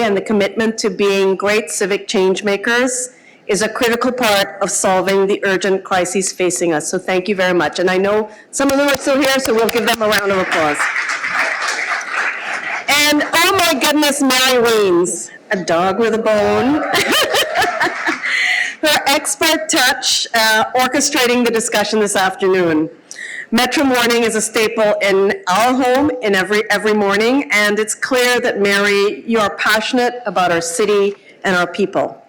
and the commitment to being great civic change makers is a critical part of solving the urgent crises facing us. So thank you very much. And I know some of them are still here, so we'll give them a round of applause. And oh my goodness, Mary Weens, a dog with a bone. Her expert touch orchestrating the discussion this afternoon. Metro Morning is a staple in our home in every morning, and it's clear that, Mary, you are passionate about our city and our people.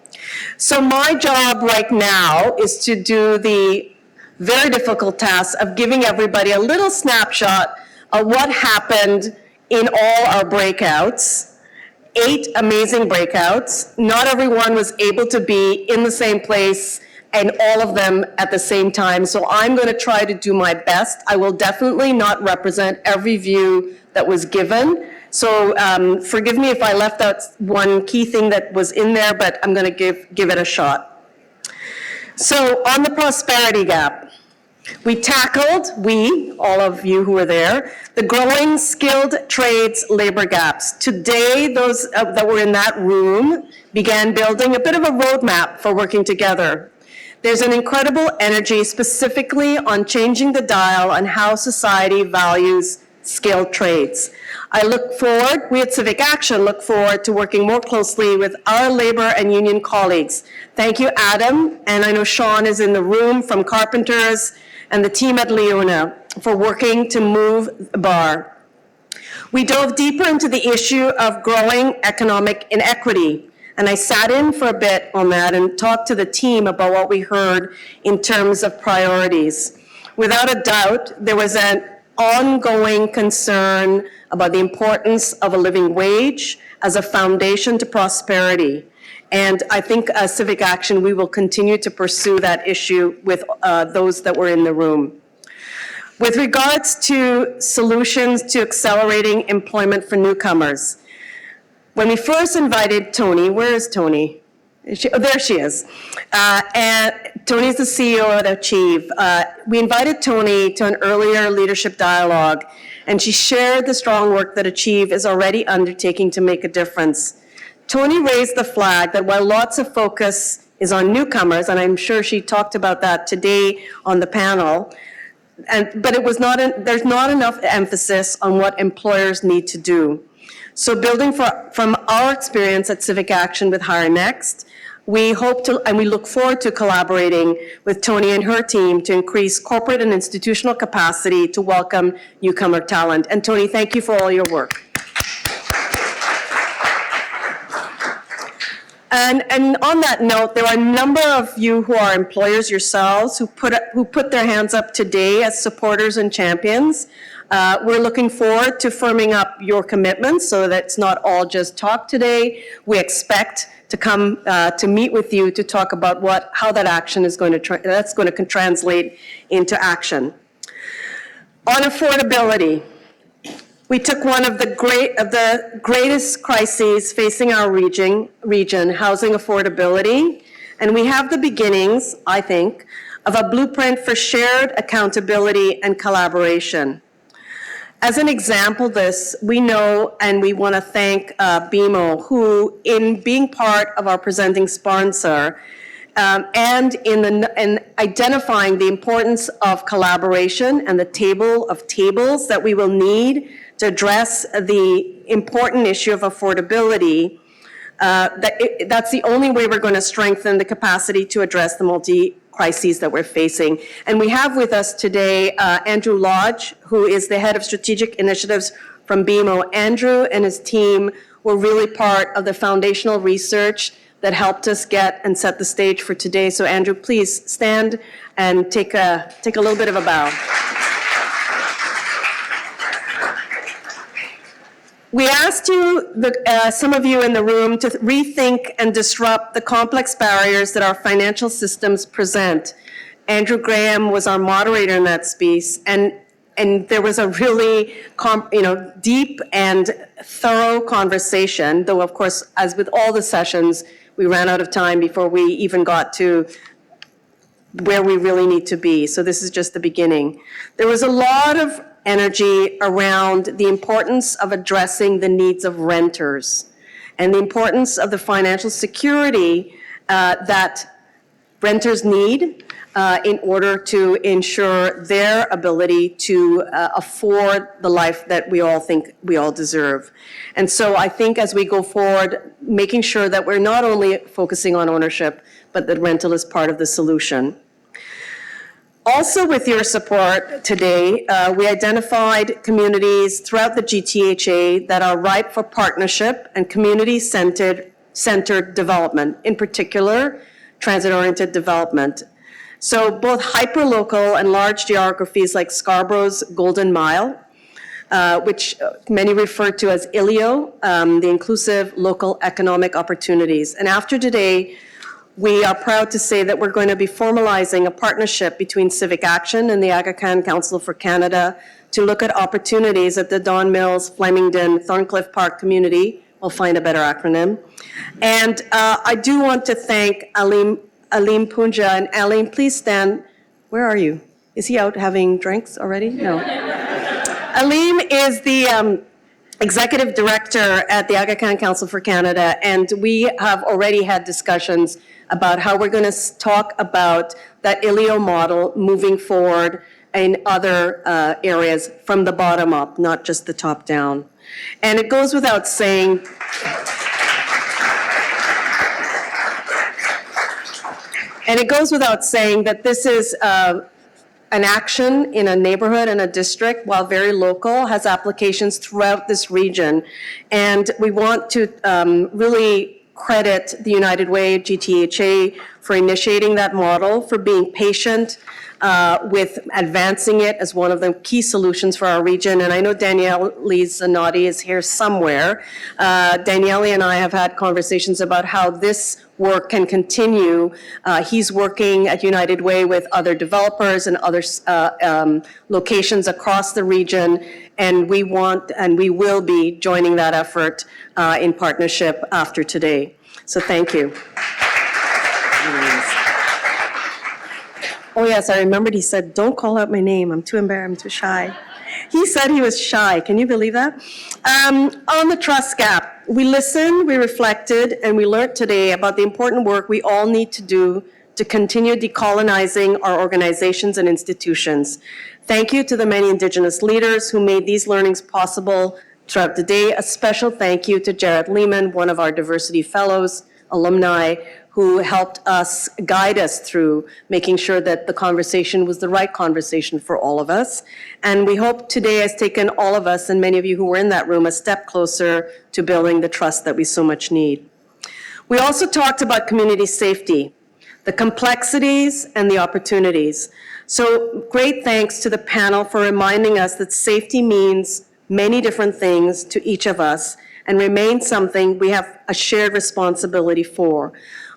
So my job right now is to do the very difficult task of giving everybody a little snapshot of what happened in all our breakouts. 8 amazing breakouts. Not everyone was able to be in the same place and all of them at the same time. So I'm going to try to do my best. I will definitely not represent every view that was given. So forgive me if I left out one key thing that was in there, but I'm going to give it a shot. So on the prosperity gap, we tackled, all of you who were there, the growing skilled trades labor gaps. Today, those that were in that room began building a bit of a roadmap for working together. There's an incredible energy specifically on changing the dial on how society values skilled trades. We at Civic Action look forward to working more closely with our labor and union colleagues. Thank you, Adam, and I know Sean is in the room from Carpenters, and the team at Leona for working to move the bar. We dove deeper into the issue of growing economic inequity, and I sat in for a bit on that and talked to the team about what we heard in terms of priorities. Without a doubt, there was an ongoing concern about the importance of a living wage as a foundation to prosperity. And I think as Civic Action, we will continue to pursue that issue with those that were in the room. With regards to solutions to accelerating employment for newcomers, when we first invited Tony, where is Tony? There she is. And Tony's the CEO of Achieve. We invited Tony to an earlier leadership dialogue, and she shared the strong work that Achieve is already undertaking to make a difference. Tony raised the flag that while lots of focus is on newcomers, and I'm sure she talked about that today on the panel, but there's not enough emphasis on what employers need to do. So building from our experience at Civic Action with Hire Next, we hope to, and we look forward to collaborating with Tony and her team to increase corporate and institutional capacity to welcome newcomer talent. And Tony, thank you for all your work. And on that note, there are a number of you who are employers yourselves who put their hands up today as supporters and champions. We're looking forward to firming up your commitments so that it's not all just talk today. We expect to come to meet with you to talk about how that action is going to translate into action. On affordability, we took one of the greatest crises facing our region, housing affordability, and we have the beginnings, I think, of a blueprint for shared accountability and collaboration. As an example of this, we know and we want to thank BMO, who, in being part of our presenting sponsor, and in identifying the importance of collaboration and the table of tables that we will need to address the important issue of affordability, that's the only way we're going to strengthen the capacity to address the multi-crises that we're facing. And we have with us today Andrew Lodge, who is the head of strategic initiatives from BMO. Andrew and his team were really part of the foundational research that helped us get and set the stage for today. So Andrew, please stand and take a little bit of a bow. We asked you, some of you in the room, to rethink and disrupt the complex barriers that our financial systems present. Andrew Graham was our moderator in that piece, and there was a really deep and thorough conversation, though of course, as with all the sessions, we ran out of time before we even got to where we really need to be. So this is just the beginning. There was a lot of energy around the importance of addressing the needs of renters and the importance of the financial security that renters need in order to ensure their ability to afford the life that we all think we all deserve. And so I think as we go forward, making sure that we're not only focusing on ownership, but that rental is part of the solution. Also with your support today, we identified communities throughout the GTHA that are ripe for partnership and community-centered development, in particular, transit-oriented development. So both hyperlocal and large geographies like Scarborough's Golden Mile, which many refer to as ILEO, the Inclusive Local Economic Opportunities. And after today, we are proud to say that we're going to be formalizing a partnership between Civic Action and the Aga Khan Council for Canada to look at opportunities at the Don Mills, Flemington, Thorncliffe Park community. We'll find a better acronym. And I do want to thank Aleem Punja. And Aleem, please stand. Where are you? Is he out having drinks already? No. Aleem is the Executive Director at the Aga Khan Council for Canada, and we have already had discussions about how we're going to talk about that ILEO model moving forward in other areas from the bottom up, not just the top down. And it goes without saying, that this is an action in a neighborhood and a district, while very local, has applications throughout this region. And we want to really credit the United Way, GTHA, for initiating that model, for being patient with advancing it as one of the key solutions for our region. And I know Danielle Zanotti is here somewhere. Danielle and I have had conversations about how this work can continue. He's working at United Way with other developers and other locations across the region, and we want and we will be joining that effort in partnership after today. So thank you. Oh yes, I remembered he said, don't call out my name. I'm too embarrassed, I'm too shy. He said he was shy. Can you believe that? On the trust gap, we listened, we reflected, and we learned today about the important work we all need to do to continue decolonizing our organizations and institutions. Thank you to the many Indigenous leaders who made these learnings possible throughout the day. A special thank you to Jared Lehman, one of our diversity fellows, alumni, who helped us guide us through making sure that the conversation was the right conversation for all of us. And we hope today has taken all of us, and many of you who were in that room, a step closer to building the trust that we so much need. We also talked about community safety, the complexities and the opportunities. So great thanks to the panel for reminding us that safety means many different things to each of us and remains something we have a shared responsibility for.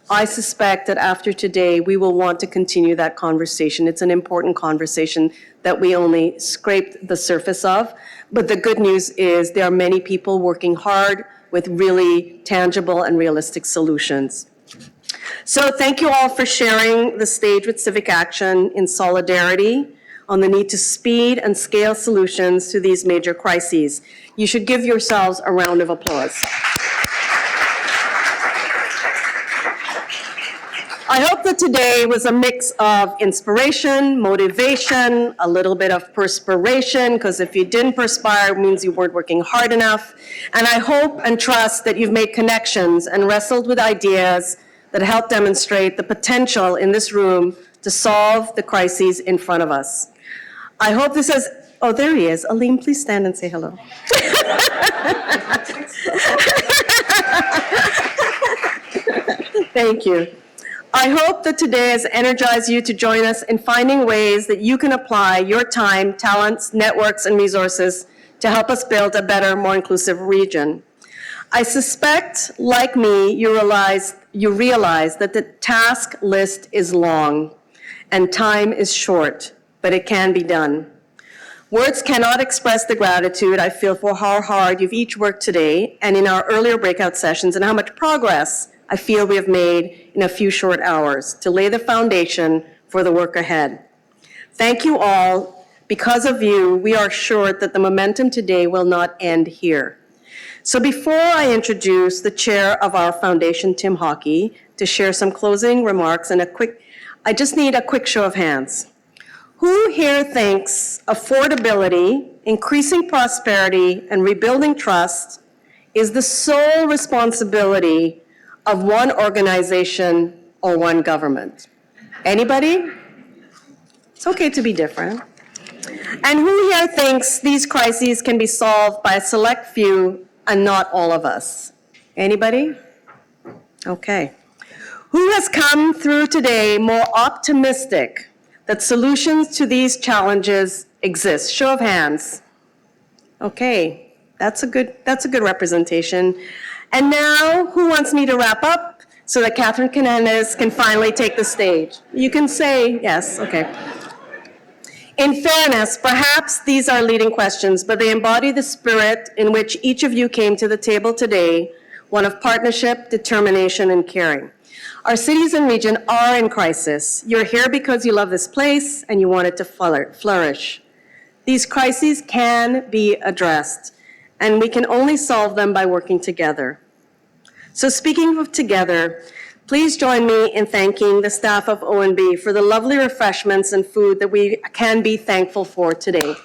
I suspect that after today, we will want to continue that conversation. It's an important conversation that we only scraped the surface of. But the good news is there are many people working hard with really tangible and realistic solutions. So thank you all for sharing the stage with Civic Action in solidarity on the need to speed and scale solutions to these major crises. You should give yourselves a round of applause. I hope that today was a mix of inspiration, motivation, a little bit of perspiration, because if you didn't perspire, it means you weren't working hard enough. And I hope and trust that you've made connections and wrestled with ideas that help demonstrate the potential in this room to solve the crises in front of us. I hope this has, oh, there he is. Aleem, please stand and say hello. Thank you. I hope that today has energized you to join us in finding ways that you can apply your time, talents, networks, and resources to help us build a better, more inclusive region. I suspect, like me, you realize that the task list is long and time is short, but it can be done. Words cannot express the gratitude I feel for how hard you've each worked today and in our earlier breakout sessions, and how much progress I feel we have made in a few short hours to lay the foundation for the work ahead. Thank you all. Because of you, we are sure that the momentum today will not end here. So before I introduce the chair of our foundation, Tim Hockey, to share some closing remarks and I just need a quick show of hands. Who here thinks affordability, increasing prosperity, and rebuilding trust is the sole responsibility of one organization or one government? Anybody? It's okay to be different. And who here thinks these crises can be solved by a select few and not all of us? Anybody? Okay. Who has come through today more optimistic that solutions to these challenges exist? Show of hands. Okay, that's a good representation. And now, who wants me to wrap up so that Catherine Canales can finally take the stage? You can say yes, okay. In fairness, perhaps these are leading questions, but they embody the spirit in which each of you came to the table today, one of partnership, determination, and caring. Our cities and region are in crisis. You're here because you love this place and you want it to flourish. These crises can be addressed, and we can only solve them by working together. So speaking of together, please join me in thanking the staff of ONB for the lovely refreshments and food that we can be thankful for today.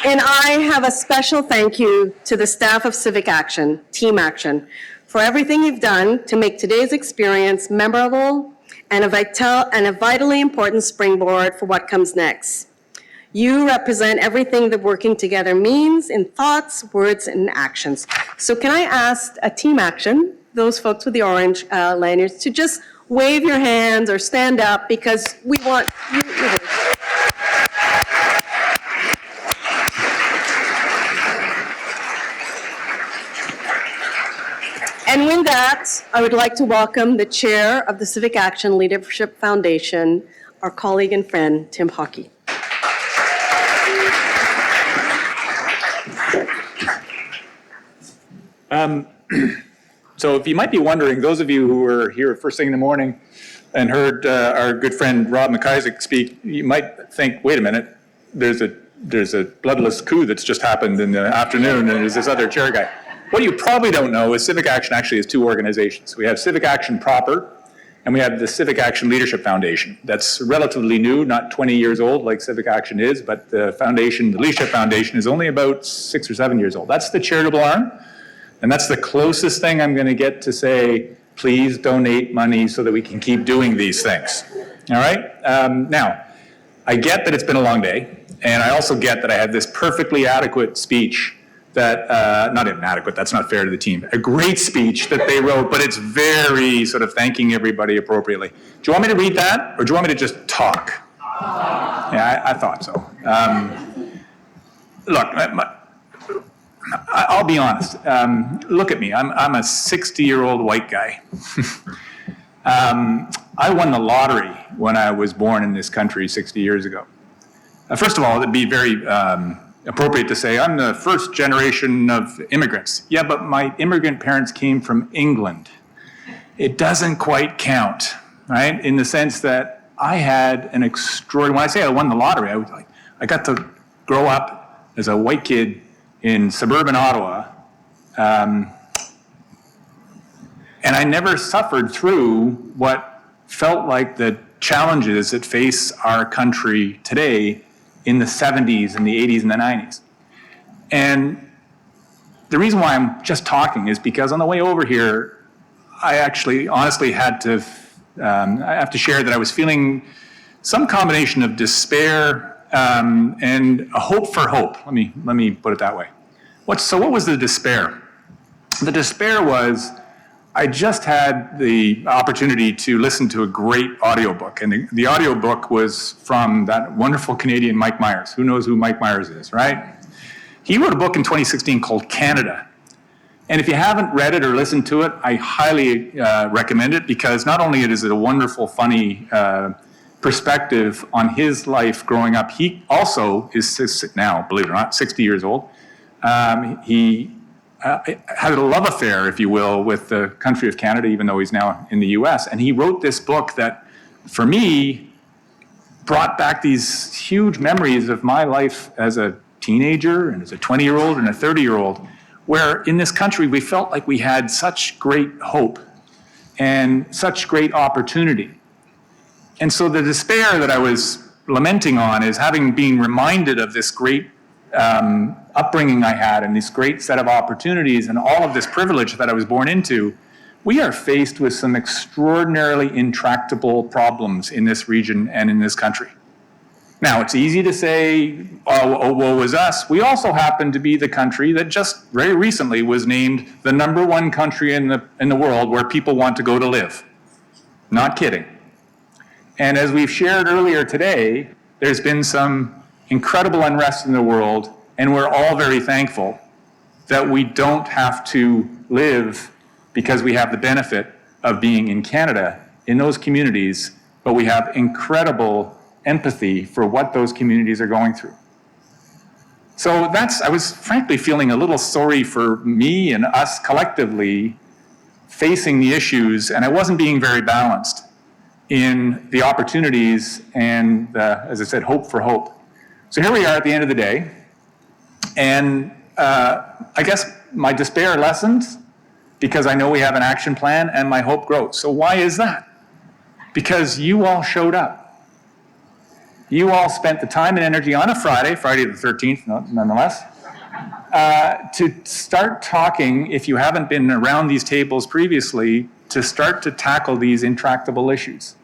And I have a special thank you to the staff of Civic Action, Team Action, for everything you've done to make today's experience memorable and a vitally important springboard for what comes next. You represent everything that working together means in thoughts, words, and actions. So can I ask a Team Action, those folks with the orange lanyards, to just wave your hands or stand up because we want you. And with that, I would like to welcome the chair of the Civic Action Leadership Foundation, our colleague and friend, Tim Hockey. So if you might be wondering, those of you who were here first thing in the morning and heard our good friend Rob McIsaac speak, you might think, wait a minute, there's a bloodless coup that's just happened in the afternoon and there's this other chair guy. What you probably don't know is Civic Action actually has two organizations. We have Civic Action proper, and we have the Civic Action Leadership Foundation. That's relatively new, not 20 years old like Civic Action is, but the foundation, the Leadership Foundation, is only about 6 or 7 years old. That's the charitable arm, and that's the closest thing I'm going to get to say, please donate money so that we can keep doing these things. All right? Now, I get that it's been a long day, and I also get that I had this perfectly adequate speech that, not inadequate, that's not fair to the team, a great speech that they wrote, but it's very sort of thanking everybody appropriately. Do you want me to read that, or do you want me to just talk? Yeah, I thought so. Look, I'll be honest. Look at me, I'm a 60-year-old white guy. I won the lottery when I was born in this country 60 years ago. First of all, it'd be very appropriate to say I'm the first generation of immigrants. Yeah, but my immigrant parents came from England. It doesn't quite count, right? In the sense that I had an extraordinary, when I say I won the lottery, I got to grow up as a white kid in suburban Ottawa, and I never suffered through what felt like the challenges that face our country today in the 70s and the 80s and the 90s. And the reason why I'm just talking is because on the way over here, I actually honestly had to, I have to share that I was feeling some combination of despair and a hope for hope. Let me put it that way. So what was the despair? The despair was I just had the opportunity to listen to a great audiobook, and the audiobook was from that wonderful Canadian Mike Myers. Who knows who Mike Myers is, right? He wrote a book in 2016 called Canada. And if you haven't read it or listened to it, I highly recommend it, because not only is it a wonderful, funny perspective on his life growing up, he also is now, believe it or not, 60 years old. He had a love affair, if you will, with the country of Canada, even though he's now in the US. And he wrote this book that, for me, brought back these huge memories of my life as a teenager and as a 20-year-old and a 30-year-old, where in this country we felt like we had such great hope and such great opportunity. And so the despair that I was lamenting on is having been reminded of this great upbringing I had and this great set of opportunities and all of this privilege that I was born into. We are faced with some extraordinarily intractable problems in this region and in this country. Now, it's easy to say, oh, woe is us. We also happen to be the country that just very recently was named the #1 country in the world where people want to go to live. Not kidding. And as we've shared earlier today, there's been some incredible unrest in the world, and we're all very thankful that we don't have to live because we have the benefit of being in Canada in those communities, but we have incredible empathy for what those communities are going through. So I was frankly feeling a little sorry for me and us collectively facing the issues, and I wasn't being very balanced in the opportunities and, as I said, hope for hope. So here we are at the end of the day, and I guess my despair lessened because I know we have an action plan and my hope grows. So why is that? Because you all showed up. You all spent the time and energy on a Friday the 13th, nonetheless, to start talking, if you haven't been around these tables previously, to start to tackle these intractable issues.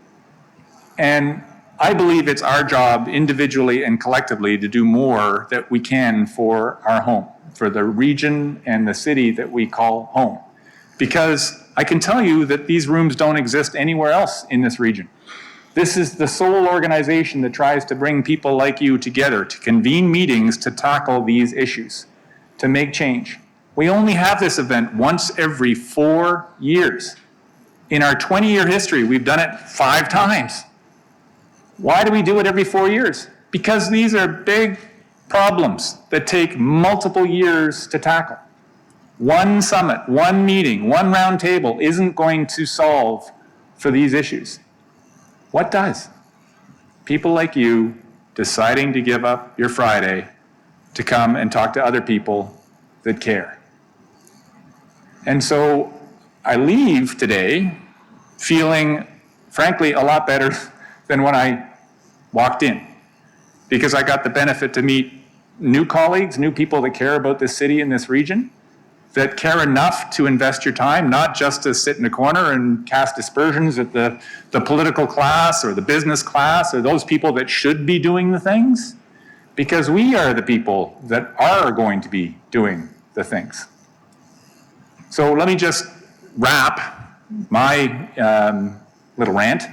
And I believe it's our job individually and collectively to do more that we can for our home, for the region and the city that we call home. Because I can tell you that these rooms don't exist anywhere else in this region. This is the sole organization that tries to bring people like you together, to convene meetings to tackle these issues, to make change. We only have this event once every 4 years. In our 20-year history, we've done it 5 times. Why do we do it every 4 years? Because these are big problems that take multiple years to tackle. One summit, one meeting, one round table isn't going to solve for these issues. What does? People like you deciding to give up your Friday to come and talk to other people that care. And so I leave today feeling, frankly, a lot better than when I walked in, because I got the benefit to meet new colleagues, new people that care about this city and this region, that care enough to invest your time, not just to sit in a corner and cast aspersions at the political class or the business class or those people that should be doing the things, because we are the people that are going to be doing the things. So let me just wrap my little rant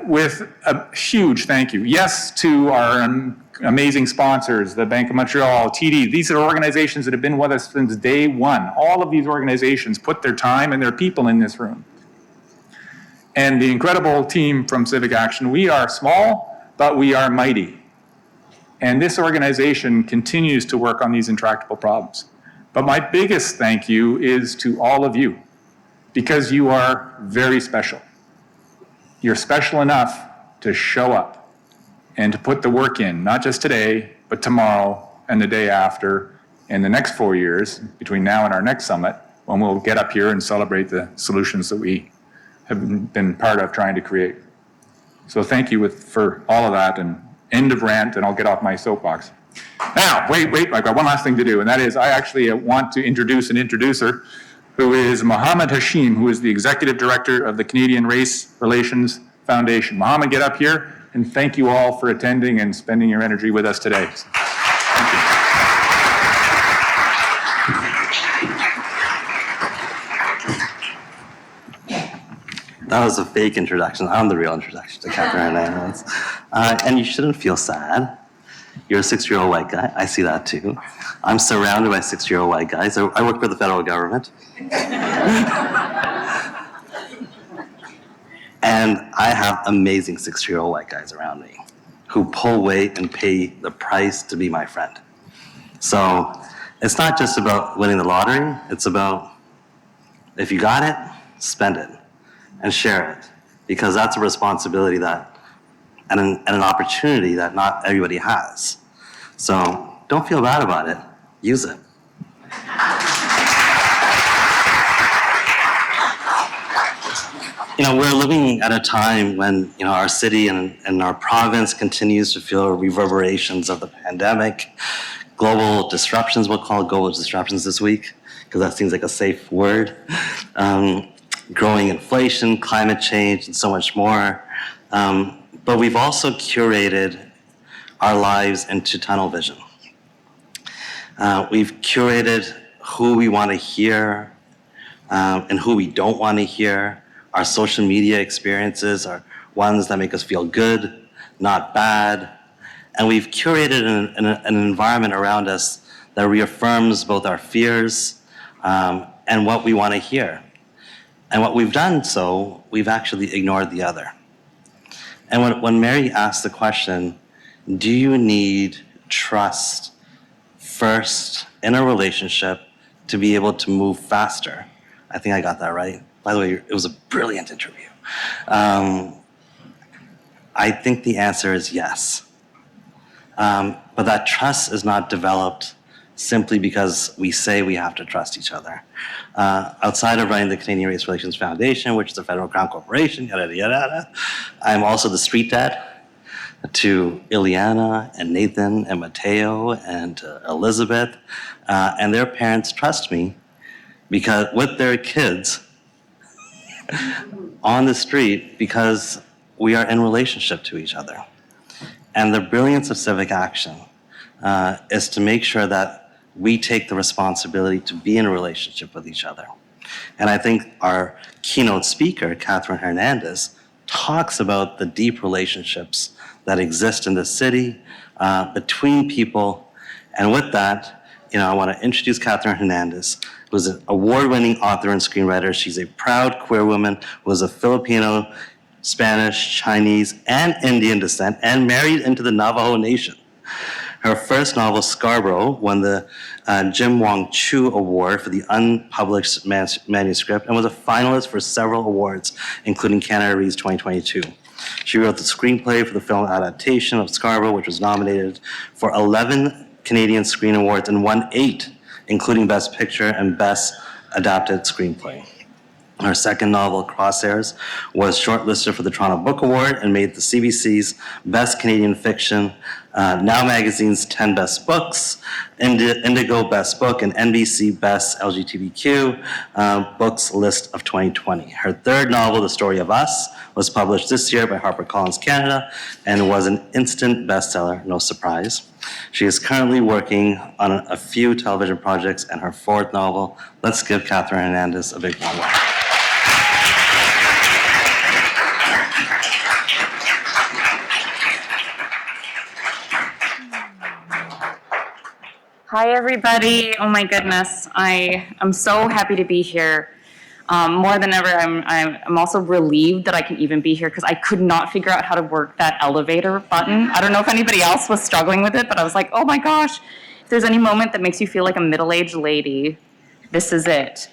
with a huge thank you. Yes, to our amazing sponsors, the Bank of Montreal, TD. These are organizations that have been with us since day one. All of these organizations put their time and their people in this room. And the incredible team from Civic Action. We are small, but we are mighty. And this organization continues to work on these intractable problems. But my biggest thank you is to all of you, because you are very special. You're special enough to show up and to put the work in, not just today, but tomorrow and the day after, and the next 4 years, between now and our next summit, when we'll get up here and celebrate the solutions that we have been part of trying to create. So thank you for all of that, and end of rant, and I'll get off my soapbox. Now, wait, I've got one last thing to do, and that is I actually want to introduce an introducer, who is Mohammed Hashim, who is the Executive Director of the Canadian Race Relations Foundation. Mohammed, get up here, and thank you all for attending and spending your energy with us today. Thank you. That was a fake introduction. I'm the real introduction to Catherine Hernandez. And you shouldn't feel sad. You're a 6-year-old white guy. I see that too. I'm surrounded by 6-year-old white guys. I work for the federal government. And I have amazing 6-year-old white guys around me who pull weight and pay the price to be my friend. So it's not just about winning the lottery. It's about, if you got it, spend it and share it, because that's a responsibility that an opportunity that not everybody has. So don't feel bad about it. Use it. We're living at a time when, our city and our province continues to feel reverberations of the pandemic. Global disruptions, we'll call it global disruptions this week, because that seems like a safe word. Growing inflation, climate change, and so much more. But we've also curated our lives into tunnel vision. We've curated who we want to hear and who we don't want to hear. Our social media experiences are ones that make us feel good, not bad. And we've curated an environment around us that reaffirms both our fears and what we want to hear. And what we've done so, we've actually ignored the other. And when Mary asked the question, do you need trust first in a relationship to be able to move faster? I think I got that right. By the way, it was a brilliant interview. I think the answer is yes. But that trust is not developed simply because we say we have to trust each other. Outside of running the Canadian Race Relations Foundation, which is a federal crown corporation, yada, yada, yada, I'm also the street dad to Ileana and Nathan and Mateo and Elizabeth. And their parents trust me because with their kids on the street because we are in relationship to each other. And the brilliance of civic action is to make sure that we take the responsibility to be in a relationship with each other. And I think our keynote speaker, Catherine Hernandez, talks about the deep relationships that exist in the city between people. And with that, I want to introduce Catherine Hernandez, who's an award-winning author and screenwriter. She's a proud queer woman who is of Filipino, Spanish, Chinese, and Indian descent, and married into the Navajo Nation. Her first novel, Scarborough, won the Jim Wong Chu Award for the unpublished manuscript and was a finalist for several awards, including Canada Reads 2022. She wrote the screenplay for the film adaptation of Scarborough, which was nominated for 11 Canadian Screen Awards and won 8, including Best Picture and Best Adapted Screenplay. Her second novel, Crosshairs, was shortlisted for the Toronto Book Award and made the CBC's Best Canadian Fiction, Now Magazine's 10 Best Books, Indigo Best Book, and NBC Best LGBTQ Books list of 2020. Her third novel, The Story of Us, was published this year by HarperCollins Canada and was an instant bestseller, no surprise. She is currently working on a few television projects and her fourth novel. Let's give Catherine Hernandez a big warm welcome. Hi, everybody. Oh my goodness. I am so happy to be here. More than ever, I'm also relieved that I can even be here because I could not figure out how to work that elevator button. I don't know if anybody else was struggling with it, but I was like, oh my gosh, if there's any moment that makes you feel like a middle-aged lady, this is it.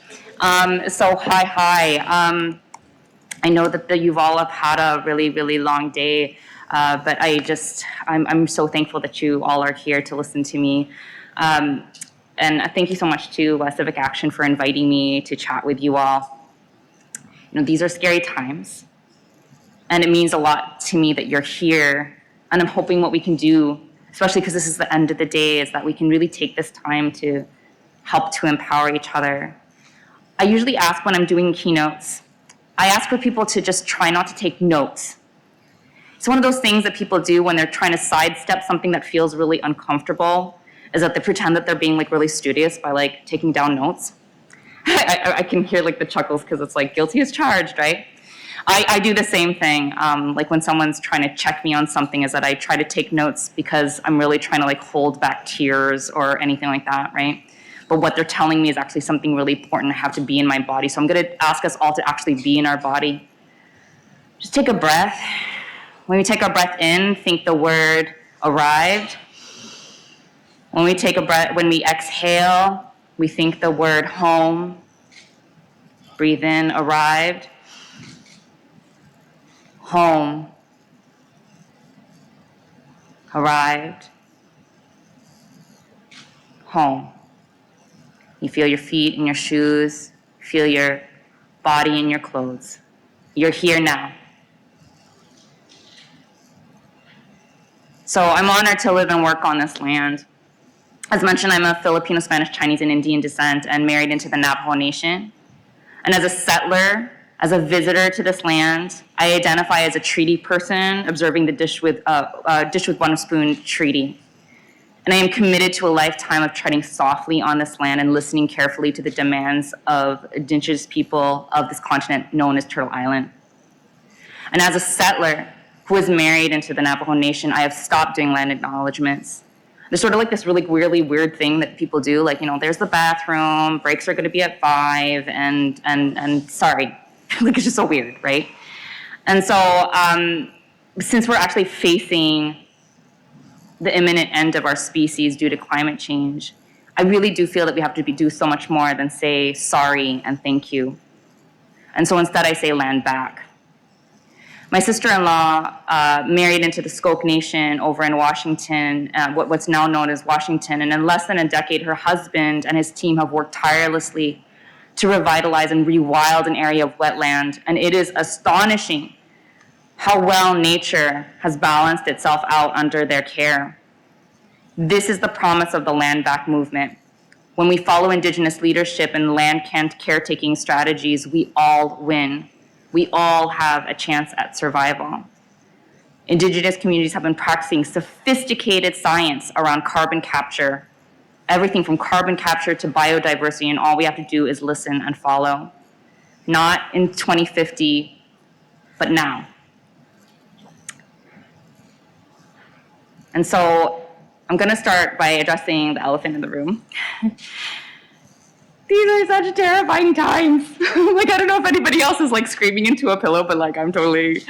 So hi. I know that you've all have had a really, really long day, but I'm so thankful that you all are here to listen to me. And thank you so much to Civic Action for inviting me to chat with you all. These are scary times, and it means a lot to me that you're here, and I'm hoping what we can do, especially because this is the end of the day, is that we can really take this time to help to empower each other. I usually ask when I'm doing keynotes, I ask for people to just try not to take notes. It's one of those things that people do when they're trying to sidestep something that feels really uncomfortable, is that they pretend that they're being really studious by taking down notes. I can hear the chuckles because it's guilty as charged, right? I do the same thing. When someone's trying to check me on something, is that I try to take notes because I'm really trying to hold back tears or anything like that, right? But what they're telling me is actually something really important. I have to be in my body. So I'm going to ask us all to actually be in our body. Just take a breath. When we take our breath in, think the word arrived. When we exhale, we think the word home. Breathe in, arrived. Home. arrived. Home. You feel your feet in your shoes, feel your body in your clothes. You're here now. So I'm honored to live and work on this land. As mentioned, I'm a Filipino, Spanish, Chinese, and Indian descent and married into the Navajo Nation. And as a settler, as a visitor to this land, I identify as a treaty person, observing the dish with one spoon treaty. And I am committed to a lifetime of treading softly on this land and listening carefully to the demands of indigenous people of this continent known as Turtle Island. And as a settler who is married into the Navajo Nation, I have stopped doing land acknowledgements. There's sort of like this really weird thing that people do, like, there's the bathroom, breaks are gonna be at 5, and sorry, like, it's just so weird, right? And so, since we're actually facing the imminent end of our species due to climate change, I really do feel that we have to do so much more than say sorry and thank you. And so instead I say land back. My sister-in-law married into the Skoke Nation over in Washington, what's now known as Washington, and in less than a decade, her husband and his team have worked tirelessly to revitalize and rewild an area of wetland, and it is astonishing how well nature has balanced itself out under their care. This is the promise of the land back movement. When we follow Indigenous leadership and land caretaking strategies, we all win. We all have a chance at survival. Indigenous communities have been practicing sophisticated science around carbon capture, everything from carbon capture to biodiversity, and all we have to do is listen and follow. Not in 2050, but now. And so I'm gonna start by addressing the elephant in the room. These are such terrifying times. Like, I don't know if anybody else is like screaming into a pillow, but like I'm totally,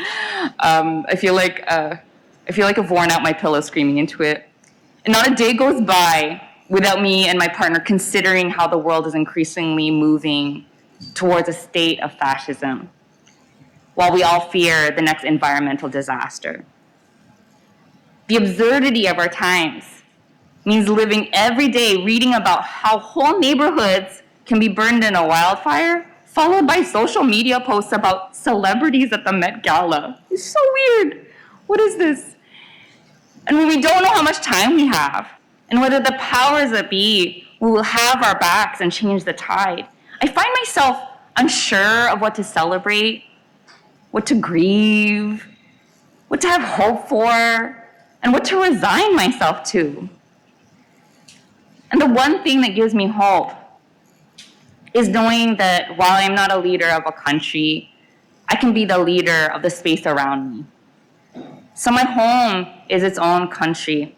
I feel like I've worn out my pillow screaming into it. And not a day goes by without me and my partner considering how the world is increasingly moving towards a state of fascism, while we all fear the next environmental disaster. The absurdity of our times means living every day reading about how whole neighborhoods can be burned in a wildfire, followed by social media posts about celebrities at the Met Gala. It's so weird. What is this? And when we don't know how much time we have, and whether the powers that be will have our backs and change the tide, I find myself unsure of what to celebrate, what to grieve, what to have hope for, and what to resign myself to. And the one thing that gives me hope is knowing that while I'm not a leader of a country, I can be the leader of the space around me. So my home is its own country.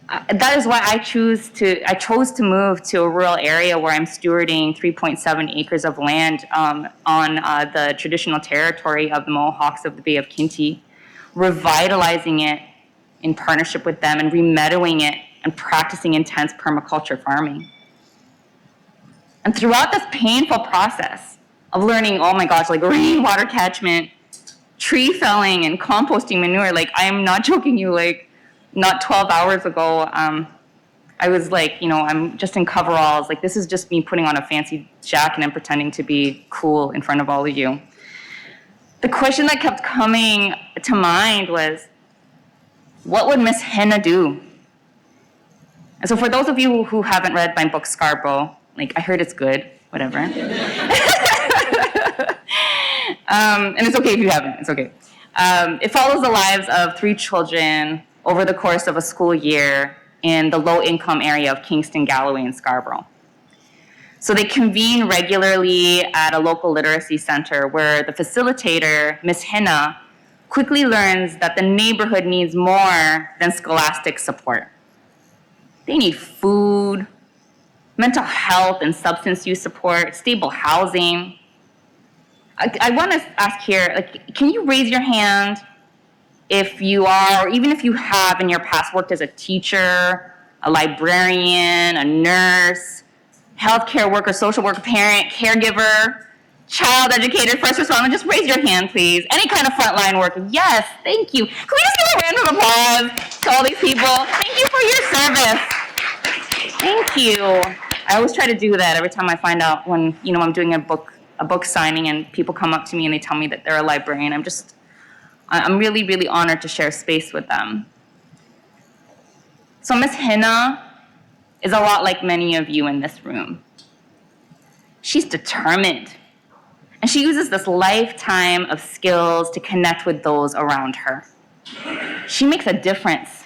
That is why I chose to move to a rural area where I'm stewarding 3.7 acres of land on the traditional territory of the Mohawks of the Bay of Quinte, revitalizing it in partnership with them and remeadowing it and practicing intense permaculture farming. And throughout this painful process of learning, oh my gosh, like rainwater catchment, tree felling, and composting manure, like I am not joking you, like not 12 hours ago, I was like, I'm just in coveralls, like this is just me putting on a fancy jacket and pretending to be cool in front of all of you. The question that kept coming to mind was, what would Miss Henna do? And so for those of you who haven't read my book, Scarborough, like I heard it's good, whatever. And it's okay if you haven't, it's okay. It follows the lives of 3 children over the course of a school year in the low-income area of Kingston, Galloway, and Scarborough. So they convene regularly at a local literacy center where the facilitator, Miss Henna, quickly learns that the neighborhood needs more than scholastic support. They need food, mental health and substance use support, stable housing. I want to ask here, like, can you raise your hand if you are, or even if you have in your past worked as a teacher, a librarian, a nurse, healthcare worker, social worker, parent, caregiver, child educator, first responder, just raise your hand, please. Any kind of frontline worker. Yes, thank you. Can we just give a round of applause to all these people? Thank you for your service. Thank you. I always try to do that every time I find out when, I'm doing a book signing and people come up to me and they tell me that they're a librarian. I'm really, really honored to share space with them. So Miss Hina is a lot like many of you in this room. She's determined. And she uses this lifetime of skills to connect with those around her. She makes a difference.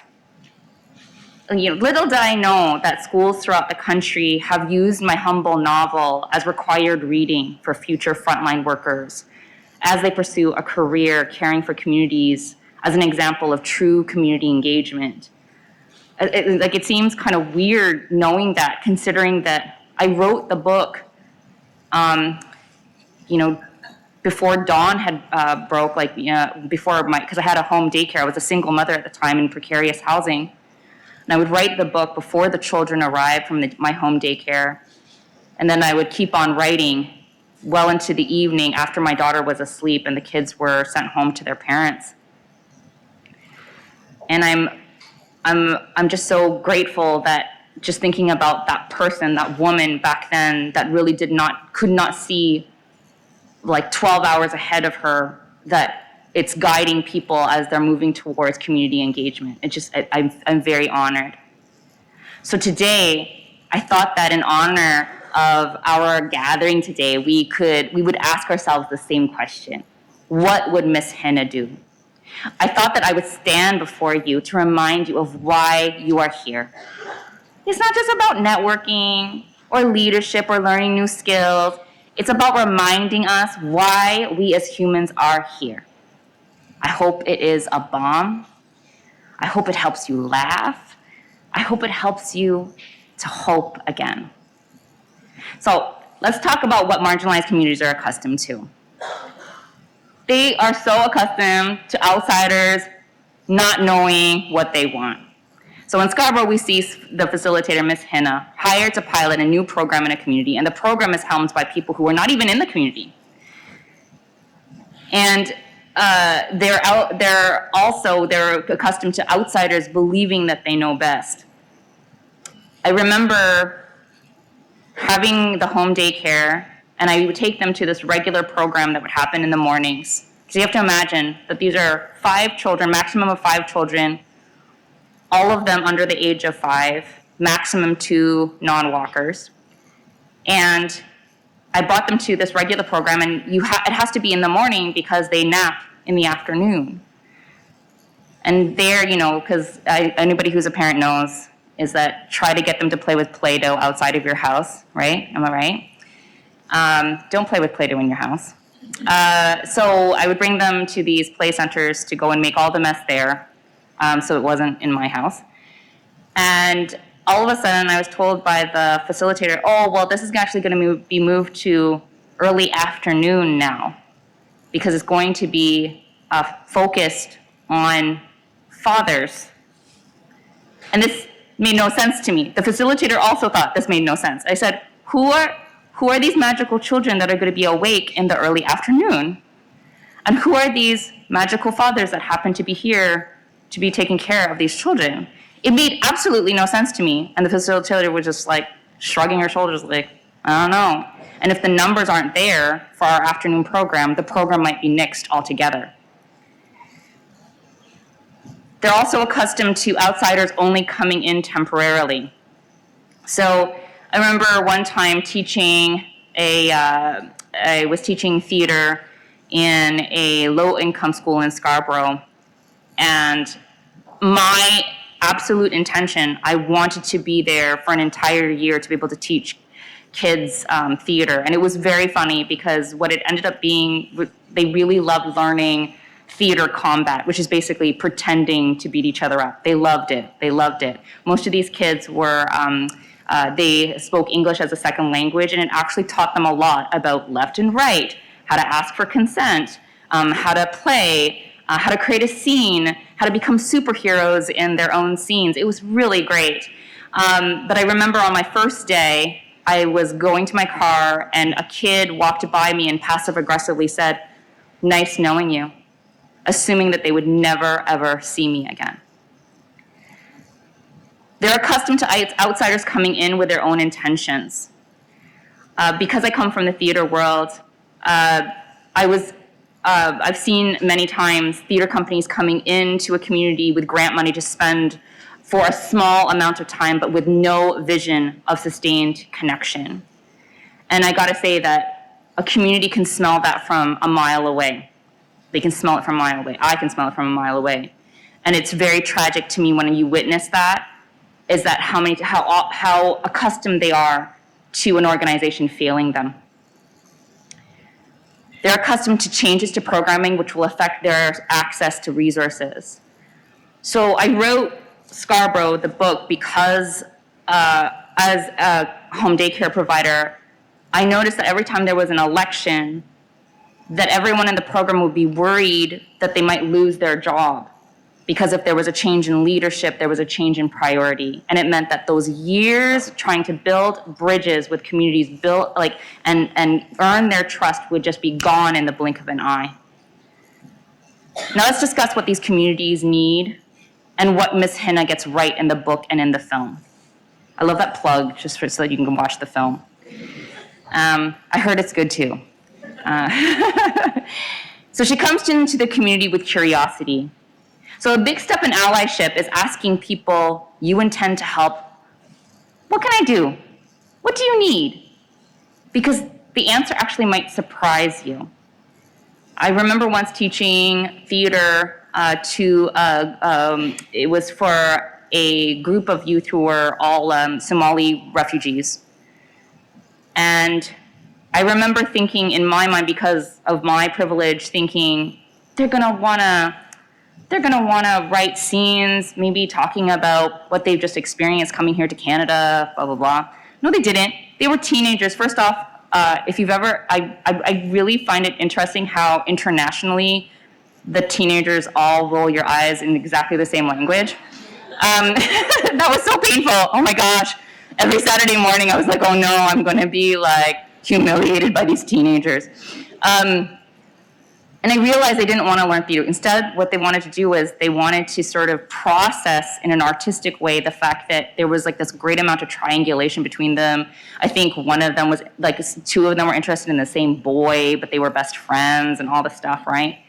Little did I know that schools throughout the country have used my humble novel as required reading for future frontline workers as they pursue a career caring for communities as an example of true community engagement. It seems kind of weird knowing that, considering that I wrote the book before dawn had broke, because I had a home daycare. I was a single mother at the time in precarious housing. And I would write the book before the children arrived from my home daycare. And then I would keep on writing well into the evening after my daughter was asleep and the kids were sent home to their parents. And I'm just so grateful that just thinking about that person, that woman back then that really could not see like 12 hours ahead of her, that it's guiding people as they're moving towards community engagement. I'm very honored. So today, I thought that in honor of our gathering today, we would ask ourselves the same question. What would Miss Hina do? I thought that I would stand before you to remind you of why you are here. It's not just about networking or leadership or learning new skills. It's about reminding us why we as humans are here. I hope it is a balm. I hope it helps you laugh. I hope it helps you to hope again. So let's talk about what marginalized communities are accustomed to. They are so accustomed to outsiders not knowing what they want. So in Scarborough, we see the facilitator, Ms. Hina, hired to pilot a new program in a community, and the program is helmed by people who are not even in the community. And they're accustomed to outsiders believing that they know best. I remember having the home daycare, and I would take them to this regular program that would happen in the mornings. So you have to imagine that these are 5 children, maximum of 5 children, all of them under the age of 5, maximum 2 non-walkers. And I brought them to this regular program, and it has to be in the morning because they nap in the afternoon. And there, because anybody who's a parent knows, is that try to get them to play with Play-Doh outside of your house, right? Am I right? Don't play with Play-Doh in your house. So I would bring them to these play centers to go and make all the mess there, so it wasn't in my house. And all of a sudden, I was told by the facilitator, oh, well, this is actually going to be moved to early afternoon now, because it's going to be focused on fathers. And this made no sense to me. The facilitator also thought this made no sense. I said, who are these magical children that are going to be awake in the early afternoon? And who are these magical fathers that happen to be here to be taking care of these children? It made absolutely no sense to me. And the facilitator was just like shrugging her shoulders like, I don't know. And if the numbers aren't there for our afternoon program, the program might be nixed altogether. They're also accustomed to outsiders only coming in temporarily. So I remember one time I was teaching theater in a low-income school in Scarborough, and my absolute intention, I wanted to be there for an entire year to be able to teach kids theater. And it was very funny because what it ended up being, they really loved learning theater combat, which is basically pretending to beat each other up. They loved it. They loved it. Most of these kids were, they spoke English as a second language, and it actually taught them a lot about left and right, how to ask for consent, how to play, how to create a scene, how to become superheroes in their own scenes. It was really great. But I remember on my first day, I was going to my car and a kid walked by me and passive aggressively said, "Nice knowing you," assuming that they would never, ever see me again. They're accustomed to outsiders coming in with their own intentions. Because I come from the theater world, I've seen many times theater companies coming into a community with grant money to spend for a small amount of time, but with no vision of sustained connection. And I gotta say that a community can smell that from a mile away. They can smell it from a mile away. I can smell it from a mile away. And it's very tragic to me when you witness that, is that how accustomed they are to an organization failing them. They're accustomed to changes to programming which will affect their access to resources. So I wrote Scarborough, the book, because as a home daycare provider, I noticed that every time there was an election, that everyone in the program would be worried that they might lose their job. Because if there was a change in leadership, there was a change in priority. And it meant that those years trying to build bridges with communities, and earn their trust would just be gone in the blink of an eye. Now let's discuss what these communities need and what Ms. Hinna gets right in the book and in the film. I love that plug, just so that you can watch the film. I heard it's good too. So she comes into the community with curiosity. So a big step in allyship is asking people you intend to help, what can I do? What do you need? Because the answer actually might surprise you. I remember once teaching theater it was for a group of youth who were all Somali refugees. And I remember thinking in my mind, because of my privilege, thinking they're gonna wanna write scenes, maybe talking about what they've just experienced coming here to Canada, blah, blah, blah. No, they didn't. They were teenagers. First off, if you've ever, I really find it interesting how internationally the teenagers all roll your eyes in exactly the same language. That was so painful. Oh my gosh. Every Saturday morning I was like, oh no, I'm gonna be like humiliated by these teenagers. And I realized they didn't want to learn theater. Instead, what they wanted to do was they wanted to sort of process in an artistic way the fact that there was like this great amount of triangulation between them. I think one of them was like, two of them were interested in the same boy, but they were best friends and all this stuff, right?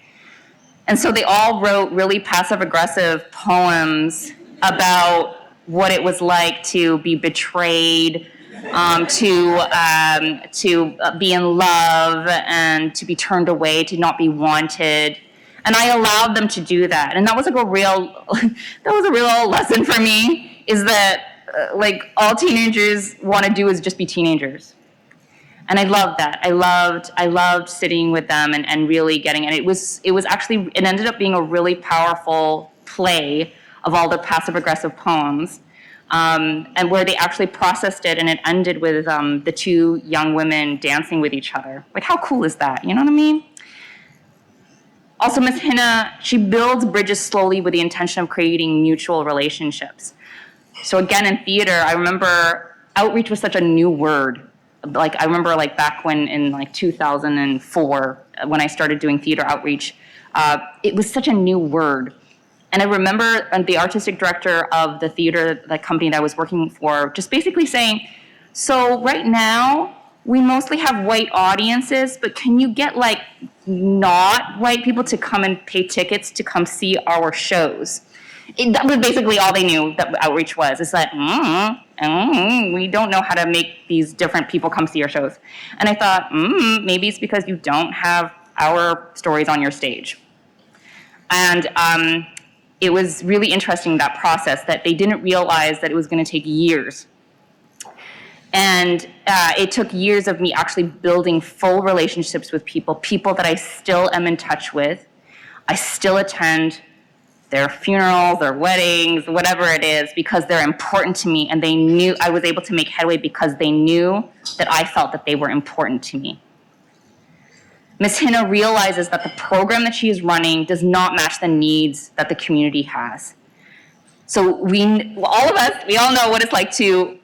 And so they all wrote really passive-aggressive poems about what it was like to be betrayed, to be in love and to be turned away, to not be wanted. And I allowed them to do that. And that was like a real lesson for me, is that like all teenagers want to do is just be teenagers. And I loved that. I loved sitting with them and really getting it. It ended up being a really powerful play of all the passive aggressive poems. And where they actually processed it, and it ended with the two young women dancing with each other. Like, how cool is that? You know what I mean? Also, Ms. Hinna, she builds bridges slowly with the intention of creating mutual relationships. So again, in theater, I remember outreach was such a new word. Like, I remember like back when in like 2004, when I started doing theater outreach, it was such a new word. And I remember the artistic director of the theater, the company that I was working for, just basically saying, so right now, we mostly have white audiences, but can you get like not white people to come and pay tickets to come see our shows? That was basically all they knew that outreach was. It's like, we don't know how to make these different people come see our shows. And I thought, maybe it's because you don't have our stories on your stage. And it was really interesting, that process, that they didn't realize that it was going to take years. And it took years of me actually building full relationships with people that I still am in touch with. I still attend their funerals, their weddings, whatever it is, because they're important to me, and they knew I was able to make headway because they knew that I felt that they were important to me. Ms. Hinna realizes that the program that she is running does not match the needs that the community has. So all of us, we all know what it's like to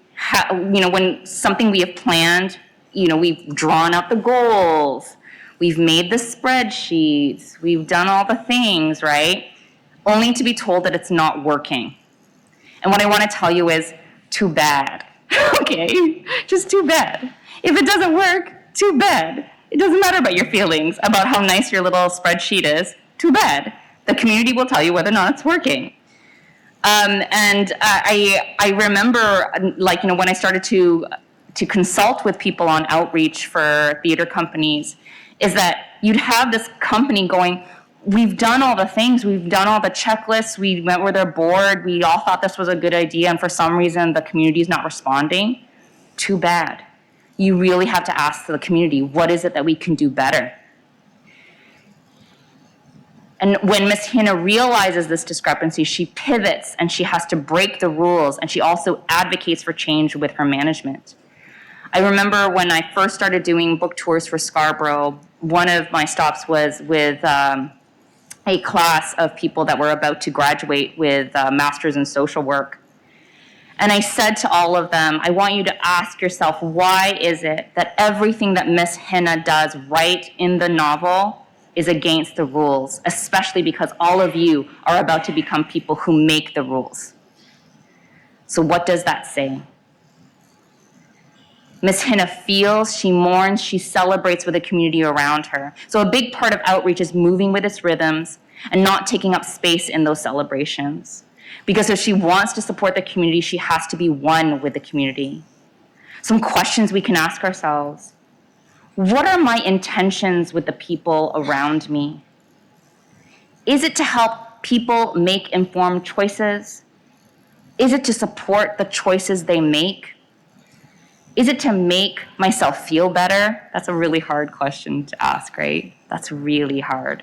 when something we have planned, we've drawn out the goals, we've made the spreadsheets, we've done all the things, right? Only to be told that it's not working. And what I want to tell you is, too bad. Okay, just too bad. If it doesn't work, too bad. It doesn't matter about your feelings, about how nice your little spreadsheet is. Too bad. The community will tell you whether or not it's working. I remember, when I started to consult with people on outreach for theater companies, is that you'd have this company going, we've done all the things, we've done all the checklists, we met with our board, we all thought this was a good idea, and for some reason the community is not responding. Too bad. You really have to ask the community, what is it that we can do better? And when Ms. Hina realizes this discrepancy, she pivots and she has to break the rules, and she also advocates for change with her management. I remember when I first started doing book tours for Scarborough, one of my stops was with a class of people that were about to graduate with masters in social work. And I said to all of them, I want you to ask yourself, why is it that everything that Miss Hina does right in the novel is against the rules, especially because all of you are about to become people who make the rules. So what does that say? Miss Hina feels, she mourns, she celebrates with the community around her. So a big part of outreach is moving with its rhythms and not taking up space in those celebrations. Because if she wants to support the community, she has to be one with the community. Some questions we can ask ourselves. What are my intentions with the people around me? Is it to help people make informed choices? Is it to support the choices they make? Is it to make myself feel better? That's a really hard question to ask, right? That's really hard.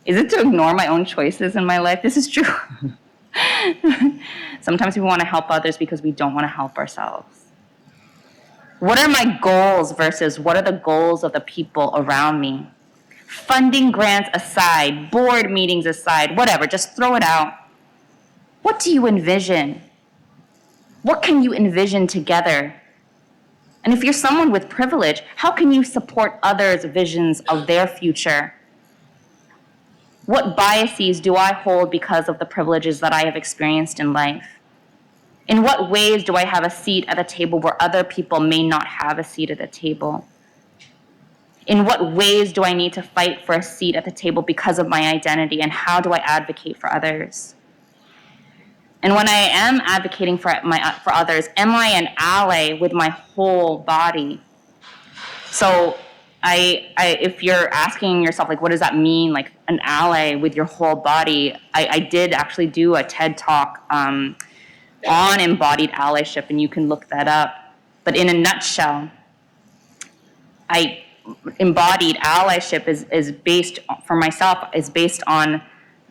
Is it to ignore my own choices in my life? This is true. Sometimes we want to help others because we don't want to help ourselves. What are my goals versus what are the goals of the people around me? Funding grants aside, board meetings aside, whatever, just throw it out. What do you envision? What can you envision together? And if you're someone with privilege, how can you support others' visions of their future? What biases do I hold because of the privileges that I have experienced in life? In what ways do I have a seat at a table where other people may not have a seat at the table? In what ways do I need to fight for a seat at the table because of my identity, and how do I advocate for others? And when I am advocating for others, am I an ally with my whole body? So if you're asking yourself, like, what does that mean, like an ally with your whole body? I did actually do a TED Talk on embodied allyship, and you can look that up. But in a nutshell, embodied allyship is based, for myself, is based on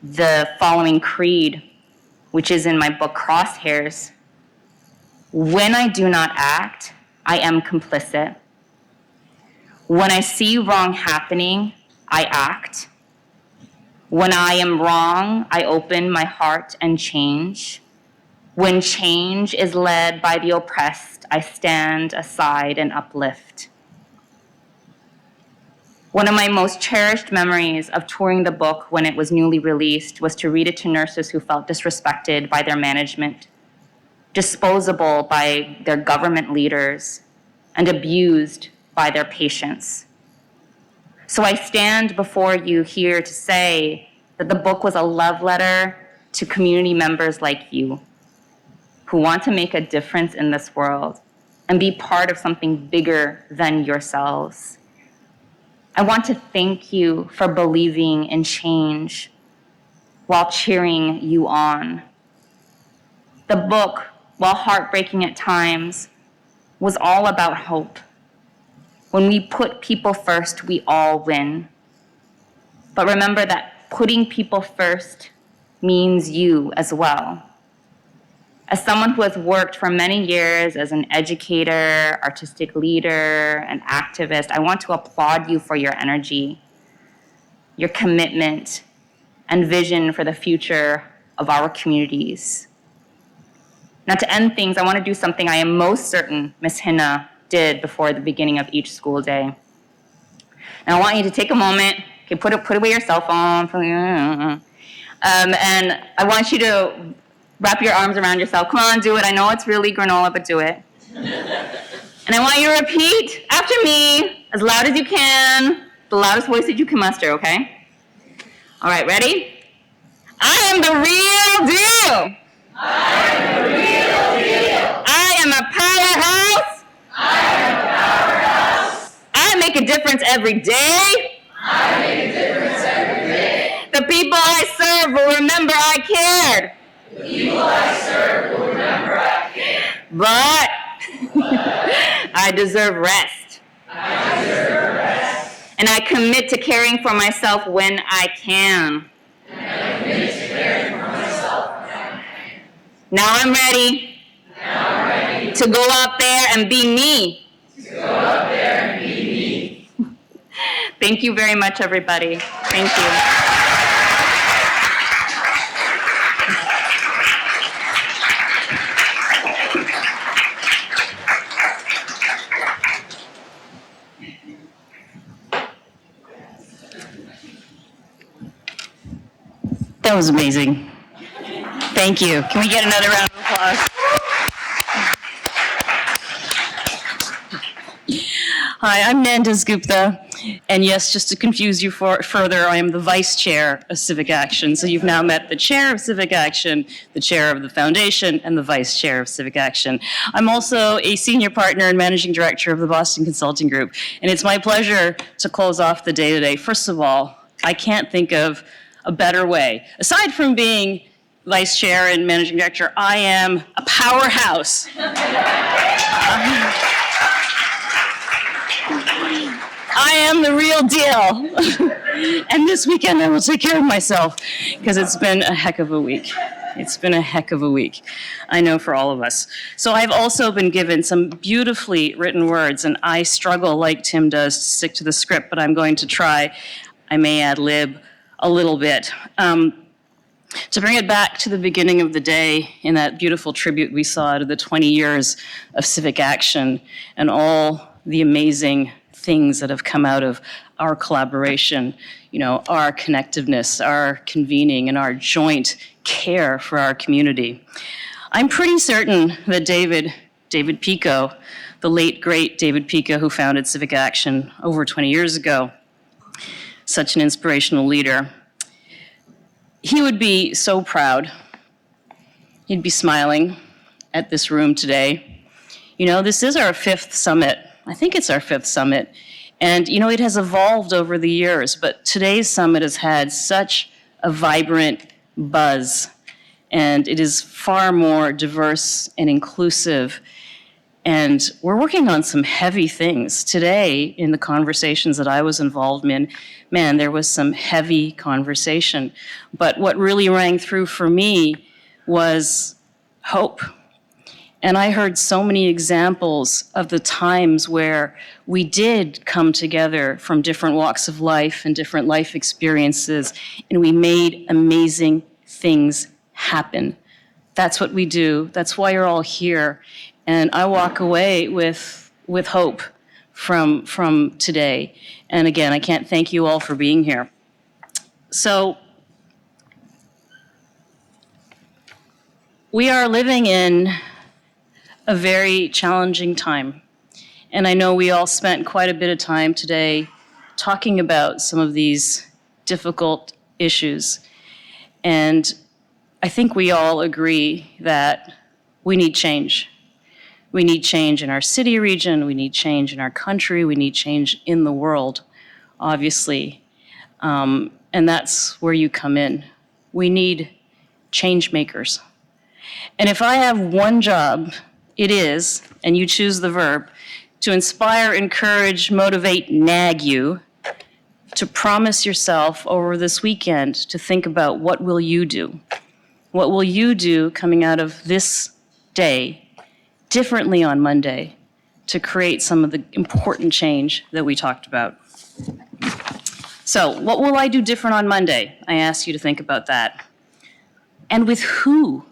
the following creed, which is in my book, Crosshairs. When I do not act, I am complicit. When I see wrong happening, I act. When I am wrong, I open my heart and change. When change is led by the oppressed, I stand aside and uplift. One of my most cherished memories of touring the book when it was newly released was to read it to nurses who felt disrespected by their management, disposable by their government leaders, and abused by their patients. So I stand before you here to say that the book was a love letter to community members like you who want to make a difference in this world and be part of something bigger than yourselves. I want to thank you for believing in change while cheering you on. The book, while heartbreaking at times, was all about hope. When we put people first, we all win. But remember that putting people first means you as well. As someone who has worked for many years as an educator, artistic leader, and activist, I want to applaud you for your energy, your commitment, and vision for the future of our communities. Now, to end things, I want to do something I am most certain Miss Hinna did before the beginning of each school day. Now, I want you to take a moment, okay, put away your cell phone, and I want you to wrap your arms around yourself. Come on, do it. I know it's really granola, but do it. And I want you to repeat after me as loud as you can, the loudest voice that you can muster, okay? All right, ready? I am the real deal. I am the real deal. I am a powerhouse. I am a powerhouse. I make a difference every day. I make a difference every day. The people I serve will remember I cared. The people I serve will remember I cared. But I deserve rest. I deserve rest. And I commit to caring for myself when I can. And I commit to caring for myself when I can. Now I'm ready. Now I'm ready. To go out there and be me. To go out there and be me. Thank you very much, everybody. Thank you. That was amazing. Thank you. Can we get another round of applause? Hi, I'm Nandas Gupta, and yes, just to confuse you further, I am the Vice Chair of Civic Action. So you've now met the Chair of Civic Action, the Chair of the Foundation, and the Vice Chair of Civic Action. I'm also a Senior Partner and Managing Director of the Boston Consulting Group, and it's my pleasure to close off the day today. First of all, I can't think of a better way. Aside from being Vice Chair and Managing Director, I am a powerhouse. I am the real deal. And this weekend I will take care of myself because it's been a heck of a week. It's been a heck of a week, I know, for all of us. So I've also been given some beautifully written words, and I struggle like Tim does to stick to the script, but I'm going to try. I may ad lib a little bit. To bring it back to the beginning of the day in that beautiful tribute we saw to the 20 years of civic action and all the amazing things that have come out of our collaboration, you know, our connectiveness, our convening, and our joint care for our community. I'm pretty certain that David Pico, the late, great David Pico, who founded Civic Action over 20 years ago, such an inspirational leader, he would be so proud. He'd be smiling at this room today. You know, this is our 5th summit. I think it's our 5th summit. And, you know, it has evolved over the years, but today's summit has had such a vibrant buzz, and it is far more diverse and inclusive. And we're working on some heavy things. Today, in the conversations that I was involved in, man, there was some heavy conversation. But what really rang through for me was hope. And I heard so many examples of the times where we did come together from different walks of life and different life experiences, and we made amazing things happen. That's what we do. That's why you're all here. And I walk away with hope from today. And again, I can't thank you all for being here. So we are living in a very challenging time. And I know we all spent quite a bit of time today talking about some of these difficult issues. And I think we all agree that we need change. We need change in our city region, we need change in our country, we need change in the world, obviously. And that's where you come in. We need changemakers. And if I have one job, it is, and you choose the verb, to inspire, encourage, motivate, nag you, to promise yourself over this weekend to think about what will you do? What will you do coming out of this day differently on Monday to create some of the important change that we talked about? So, what will I do different on Monday? I ask you to think about that. And with who?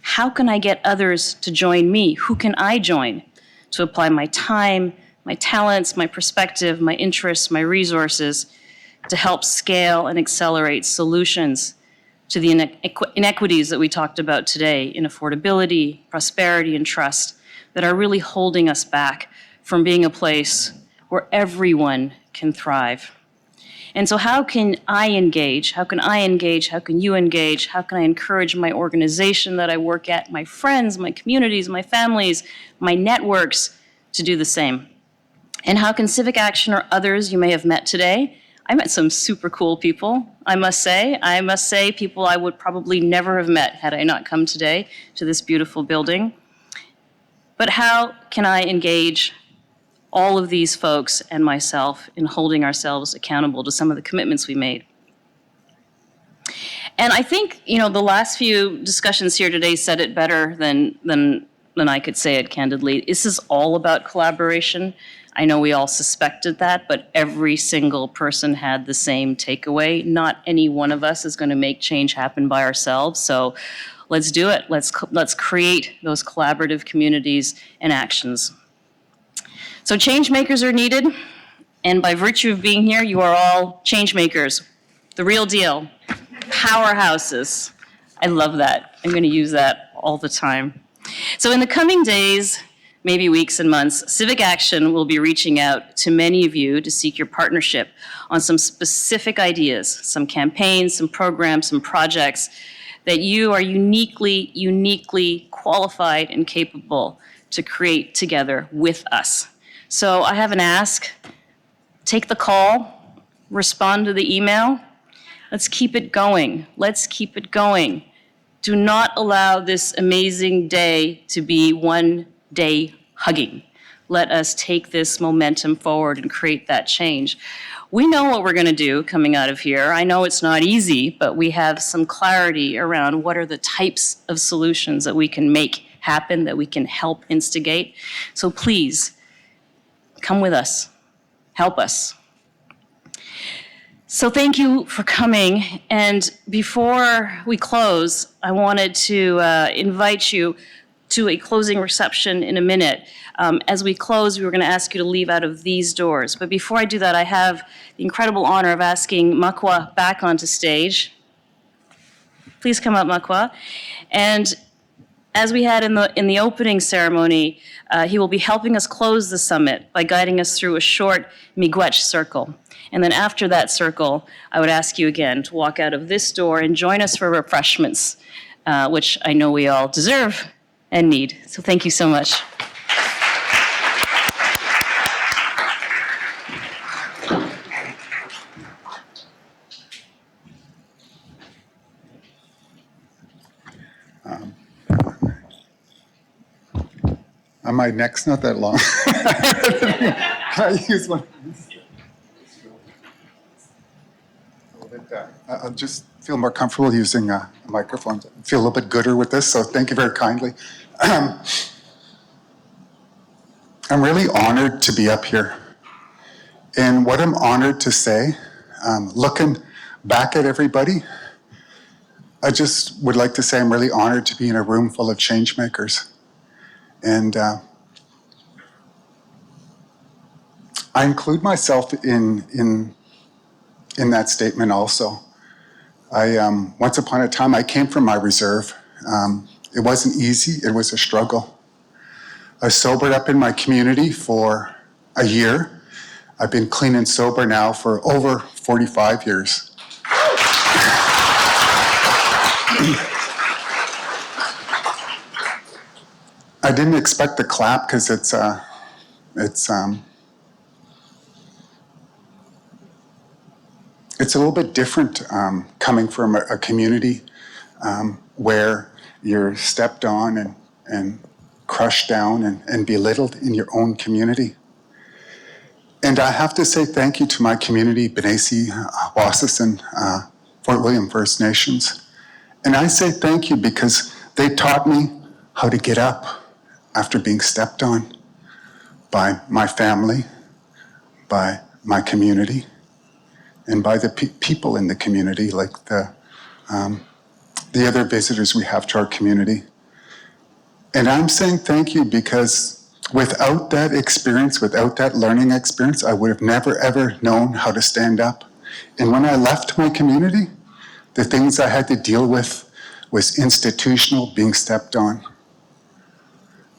How can I get others to join me? Who can I join to apply my time, my talents, my perspective, my interests, my resources to help scale and accelerate solutions to the inequities that we talked about today in affordability, prosperity, and trust that are really holding us back from being a place where everyone can thrive. And so how can I engage? How can I engage? How can you engage? How can I encourage my organization that I work at, my friends, my communities, my families, my networks to do the same? And how can Civic Action or others you may have met today? I met some super cool people, I must say. I must say people I would probably never have met had I not come today to this beautiful building. But how can I engage all of these folks and myself in holding ourselves accountable to some of the commitments we made? And I think, the last few discussions here today said it better than I could say it candidly. This is all about collaboration. I know we all suspected that, but every single person had the same takeaway. Not any one of us is going to make change happen by ourselves. So let's do it. Let's create those collaborative communities and actions. So changemakers are needed, and by virtue of being here, you are all changemakers. The real deal. Powerhouses. I love that. I'm going to use that all the time. So in the coming days, maybe weeks and months, Civic Action will be reaching out to many of you to seek your partnership on some specific ideas, some campaigns, some programs, some projects that you are uniquely qualified and capable to create together with us. So I have an ask. Take the call, respond to the email. Let's keep it going. Let's keep it going. Do not allow this amazing day to be one day hugging. Let us take this momentum forward and create that change. We know what we're going to do coming out of here. I know it's not easy, but we have some clarity around what are the types of solutions that we can make happen, that we can help instigate. So please, come with us. Help us. So thank you for coming. And before we close, I wanted to invite you to a closing reception in a minute. As we close, we were going to ask you to leave out of these doors. But before I do that, I have the incredible honor of asking Makwa back onto stage. Please come up, Makwa. And as we had in the opening ceremony, he will be helping us close the summit by guiding us through a short miigwech circle. And then after that circle, I would ask you again to walk out of this door and join us for refreshments, which I know we all deserve and need. So thank you so much. On my neck's not that long. Can I use one? I'll just feel more comfortable using a microphone. I feel a little bit gooder with this, so thank you very kindly. I'm really honored to be up here. And what I'm honored to say, looking back at everybody, I just would like to say I'm really honored to be in a room full of changemakers. And I include myself in that statement also. Once upon a time, I came from my reserve. It wasn't easy, it was a struggle. I sobered up in my community for a year. I've been clean and sober now for over 45 years. I didn't expect the clap because it's a little bit different coming from a community where you're stepped on and crushed down and belittled in your own community. And I have to say thank you to my community, B'nai Wassison, Fort William First Nations. And I say thank you because they taught me how to get up after being stepped on by my family, by my community, and by the people in the community, like the other visitors we have to our community. And I'm saying thank you because without that experience, without that learning experience, I would have never, ever known how to stand up. And when I left my community, the things I had to deal with was institutional, being stepped on.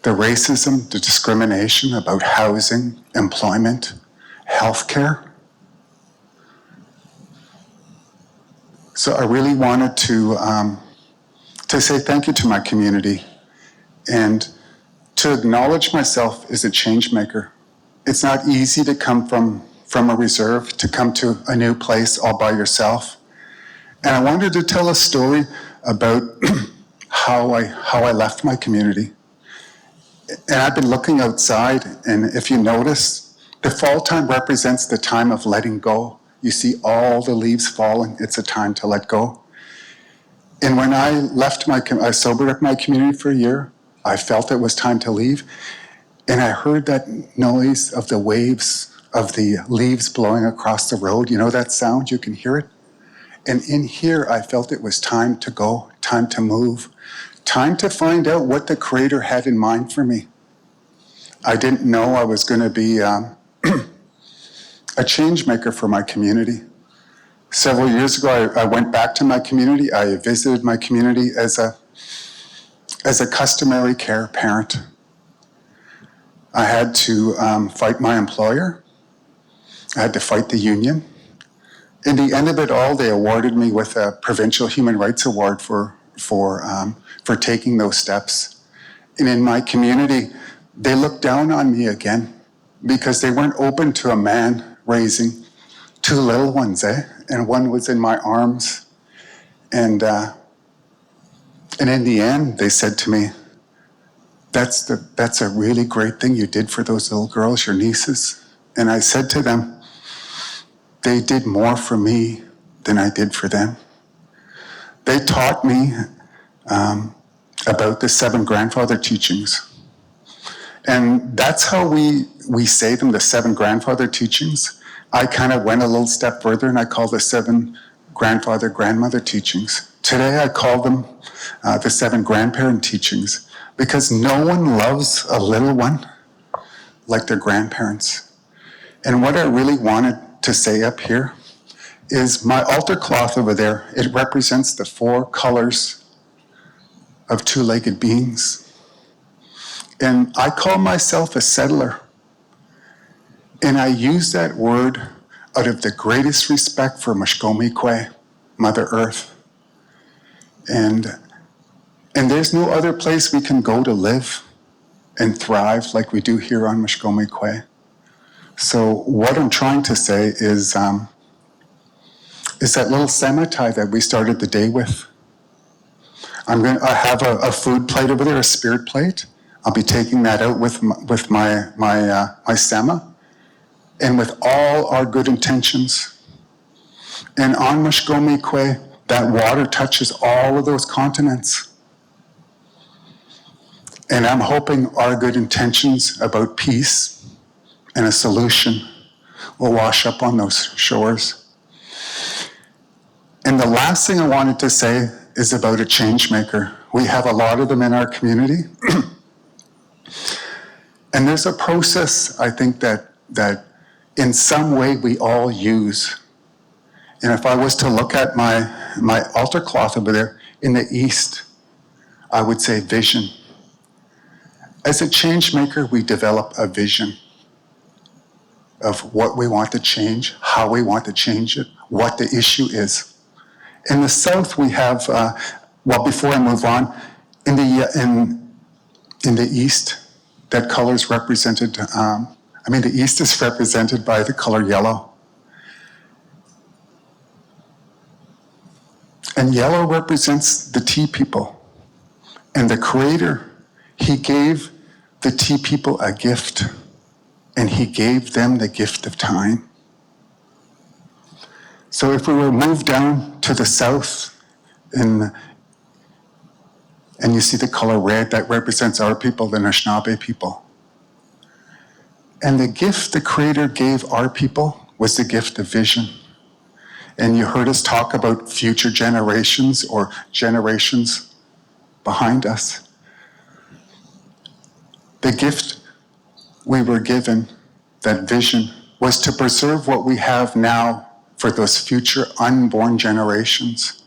The racism, the discrimination about housing, employment, healthcare. So I really wanted to say thank you to my community and to acknowledge myself as a change maker. It's not easy to come from a reserve, to come to a new place all by yourself. And I wanted to tell a story about how I left my community. And I've been looking outside, and if you notice, the fall time represents the time of letting go. You see all the leaves falling. It's a time to let go. And when I I sobered up my community for a year, I felt it was time to leave. And I heard that noise of the waves, of the leaves blowing across the road. You know that sound? You can hear it. And in here, I felt it was time to go, time to move, time to find out what the Creator had in mind for me. I didn't know I was going to be a change maker for my community. Several years ago, I went back to my community. I visited my community as a customary care parent. I had to fight my employer. I had to fight the union. In the end of it all, they awarded me with a Provincial Human Rights Award for taking those steps. And in my community, they looked down on me again because they weren't open to a man raising two little ones, and one was in my arms. And in the end, they said to me, that's a really great thing you did for those little girls, your nieces. And I said to them, they did more for me than I did for them. They taught me about the 7 grandfather teachings. And that's how we say them, the 7 grandfather teachings. I kind of went a little step further and I call the 7 grandmother teachings. Today I call them the 7 grandparent teachings because no one loves a little one like their grandparents. And what I really wanted to say up here is my altar cloth over there, it represents the 4 colors of 2-legged beings. And I call myself a settler. And I use that word out of the greatest respect for Mishkomikwe, Mother Earth. And there's no other place we can go to live and thrive like we do here on Mishkomikwe. So what I'm trying to say is that little sematai that we started the day with. I have a food plate over there, a spirit plate. I'll be taking that out with my sema, and with all our good intentions. And on Mishkomikwe, that water touches all of those continents. And I'm hoping our good intentions about peace and a solution will wash up on those shores. And the last thing I wanted to say is about a change maker. We have a lot of them in our community. And there's a process, I think, that in some way we all use. And if I was to look at my altar cloth over there in the east, I would say vision. As a change maker, we develop a vision of what we want to change, how we want to change it, what the issue is. In the south, we have, before I move on, in the east, that color is represented, the east is represented by the color yellow. And yellow represents the tea people. And the Creator, He gave the tea people a gift, and He gave them the gift of time. So if we were moved down to the south, and you see the color red, that represents our people, the Anishinaabe people. And the gift the Creator gave our people was the gift of vision. And you heard us talk about future generations or generations behind us. The gift we were given, that vision, was to preserve what we have now for those future unborn generations.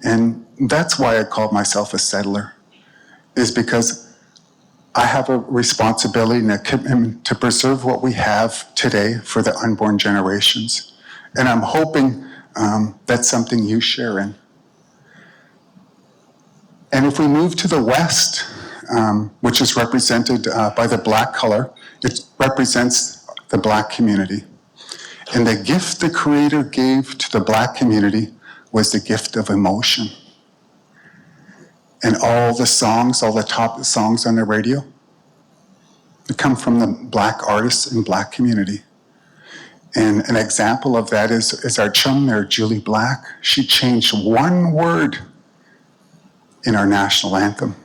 And that's why I called myself a settler, is because I have a responsibility and a commitment to preserve what we have today for the unborn generations. And I'm hoping that's something you share in. And if we move to the west, which is represented by the black color, it represents the black community. And the gift the Creator gave to the black community was the gift of emotion. And all the songs, all the top songs on the radio, they come from the black artists and black community. And an example of that is our chum there, Julie Black. She changed one word in our national anthem.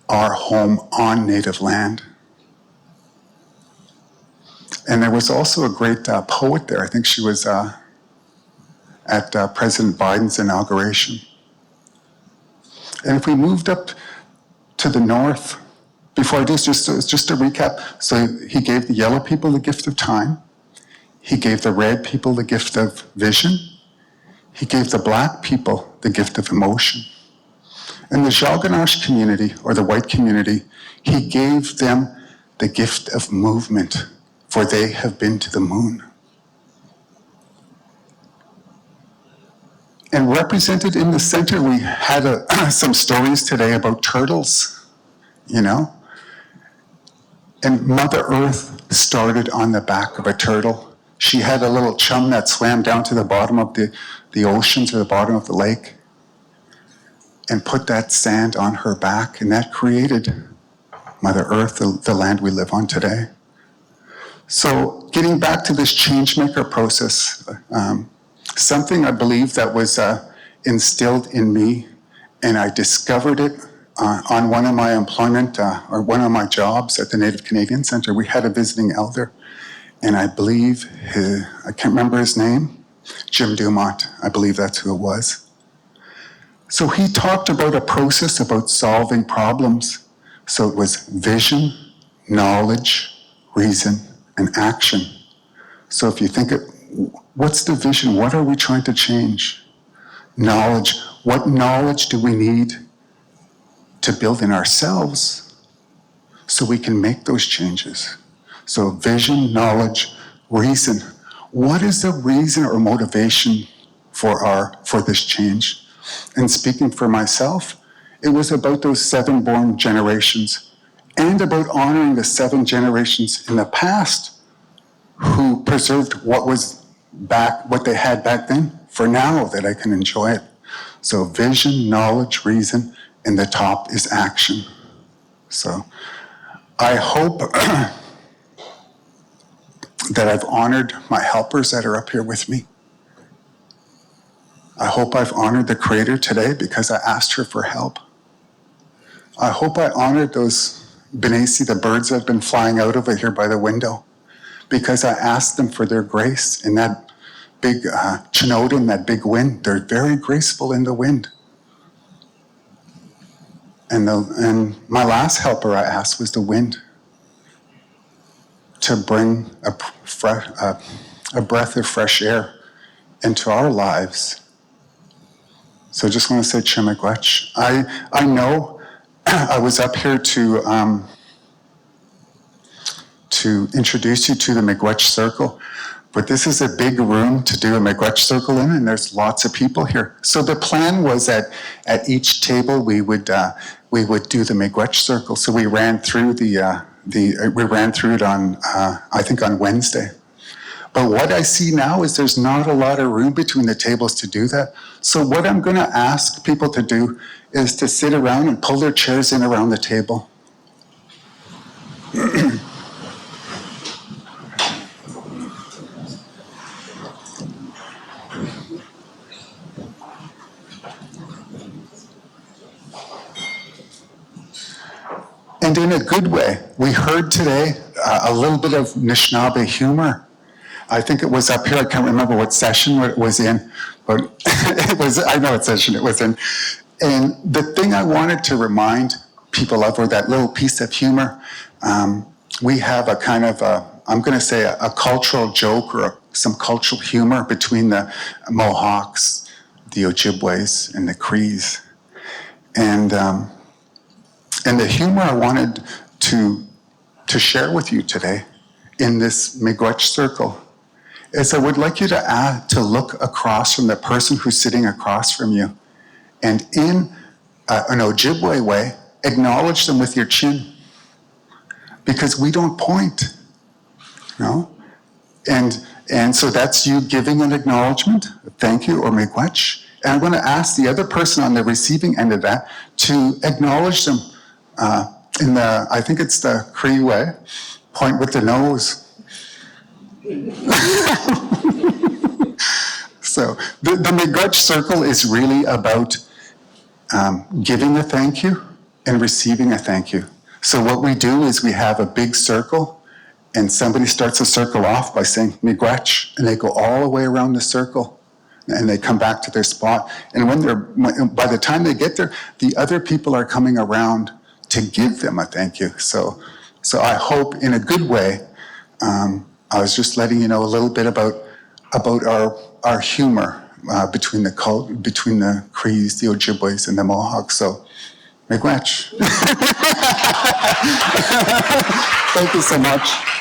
Our home on native land. And there was also a great poet there. I think she was at President Biden's inauguration. And if we moved up to the north, before I do, just to recap, so he gave the yellow people the gift of time. He gave the red people the gift of vision. He gave the black people the gift of emotion. And the Jalganash community, or the white community, he gave them the gift of movement, for they have been to the moon. And represented in the center, we had some stories today about turtles, you know? And Mother Earth started on the back of a turtle. She had a little chum that swam down to the bottom of the ocean, to the bottom of the lake, and put that sand on her back, and that created Mother Earth, the land we live on today. So getting back to this changemaker process, something I believe that was instilled in me, and I discovered it on one of my employment, or one of my jobs at the Native Canadian Centre. We had a visiting elder, and I believe, I can't remember his name, Jim Dumont, I believe that's who it was. So he talked about a process about solving problems. So it was vision, knowledge, reason, and action. So if you think, what's the vision? What are we trying to change? Knowledge. What knowledge do we need to build in ourselves so we can make those changes? So vision, knowledge, reason. What is the reason or motivation for this change? And speaking for myself, it was about those 7 born generations and about honoring the 7 generations in the past who preserved what they had back then for now that I can enjoy it. So vision, knowledge, reason, and the top is action. So I hope that I've honored my helpers that are up here with me. I hope I've honored the Creator today because I asked her for help. I hope I honored those Benesi, the birds that have been flying out over here by the window, because I asked them for their grace in that big Chinodin, that big wind. They're very graceful in the wind. And my last helper I asked was the wind, to bring a breath of fresh air into our lives. So I just want to say Changemakers. I know I was up here to introduce you to the Miigwech Circle, but this is a big room to do a Miigwech Circle in, and there's lots of people here. So the plan was that at each table we would do the Miigwech Circle. So we ran through we ran through it on I think on Wednesday. But what I see now is there's not a lot of room between the tables to do that. So what I'm going to ask people to do is to sit around and pull their chairs in around the table. And in a good way, we heard today a little bit of Anishinaabe humor. I think it was up here, I can't remember what session it was in, but I know what session it was in. And the thing I wanted to remind people love, or that little piece of humor. We have a kind of I'm going to say a cultural joke or some cultural humor between the Mohawks, the Ojibways, and the Crees. And the humor I wanted to share with you today in this Miigwech circle is I would like you to look across from the person who's sitting across from you, and in an Ojibwe way, acknowledge them with your chin, because we don't point, you know? And so that's you giving an acknowledgement, thank you, or Miigwech. And I'm going to ask the other person on the receiving end of that to acknowledge them in the, I think it's the Cree way, point with the nose. So the Miigwech circle is really about giving a thank you and receiving a thank you. So what we do is we have a big circle, and somebody starts a circle off by saying Miigwech, and they go all the way around the circle, and they come back to their spot. And by the time they get there, the other people are coming around to give them a thank you. So I hope in a good way. I was just letting you know a little bit about our humor between the Crees, the Ojibways, and the Mohawks. So, Miigwech. Thank you so much.